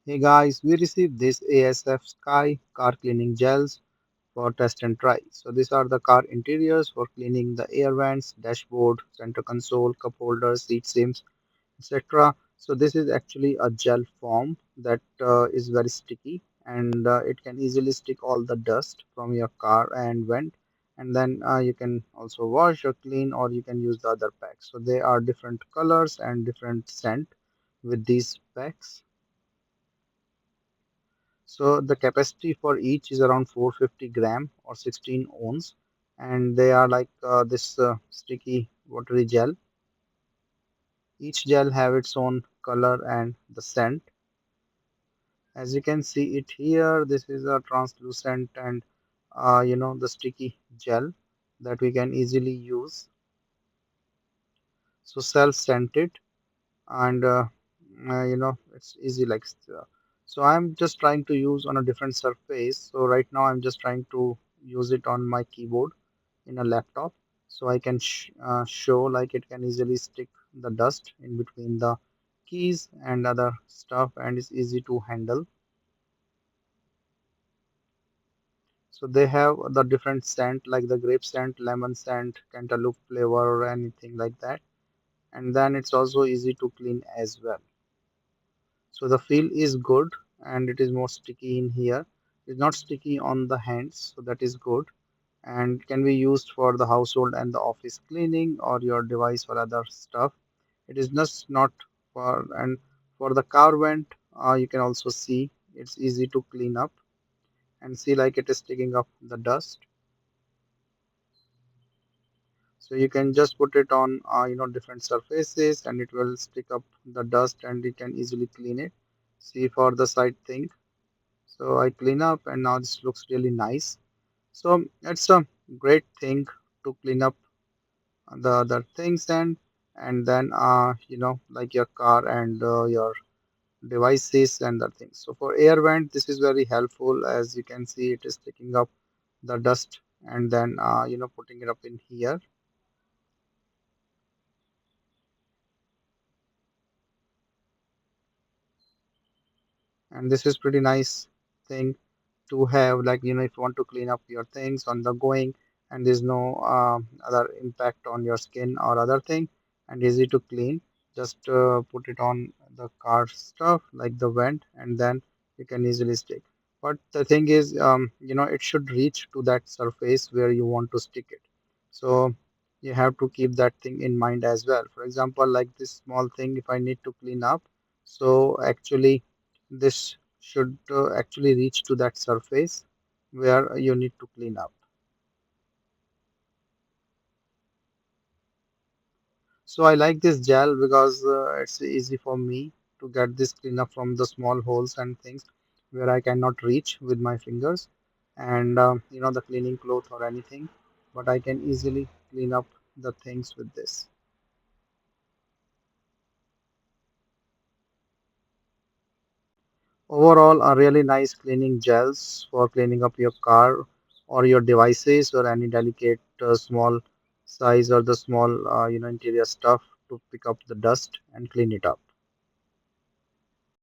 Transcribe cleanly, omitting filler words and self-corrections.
Hey guys, we received this ASFSKY car cleaning gels for test and try. So these are the car interiors for cleaning the air vents, dashboard, center console, cup holders, seat seams, etc. So this is actually a gel form that is very sticky and it can easily stick all the dust from your car and vent. And then you can also wash or clean or you can use the other packs. So they are different colors and different scent with these packs. So the capacity for each is around 450 gram or 16 ounce, and they are like this sticky watery gel. Each gel have its own color and the scent. As you can see it here, this is a translucent and the sticky gel that we can easily use. So self-scented and it's easy like so I'm just trying to use on a different surface. So right now I'm just trying to use it on my keyboard in a laptop, so I can show like it can easily stick the dust in between the keys and other stuff, and it's easy to handle. So they have the different scent like the grape scent, lemon scent, cantaloupe flavor, or anything like that. And then it's also easy to clean as well. So the feel is good and it is more sticky in here. It's not sticky on the hands, so that is good and can be used for the household and the office cleaning or your device or other stuff. It is just not for and for the car vent, you can also see it's easy to clean up and see like it is taking up the dust. So you can just put it on different surfaces and it will stick up the dust and you can easily clean it. See for the side thing. So I clean up and now this looks really nice. So it's a great thing to clean up the other things and then like your car and your devices and the things. So for air vent, this is very helpful. As you can see, it is taking up the dust and then putting it up in here. And this is pretty nice thing to have, like if you want to clean up your things on the going and there's no other impact on your skin or other thing, and easy to clean, just put it on the car stuff like the vent and then you can easily stick. But the thing is, it should reach to that surface where you want to stick it. So you have to keep that thing in mind as well. For example, like this small thing, if I need to clean up, so actually this should actually reach to that surface where you need to clean up. So I like this gel because it's easy for me to get this clean up from the small holes and things where I cannot reach with my fingers and the cleaning cloth or anything, but I can easily clean up the things with this. Overall, a really nice cleaning gels for cleaning up your car or your devices or any delicate small size or the small interior stuff to pick up the dust and clean it up.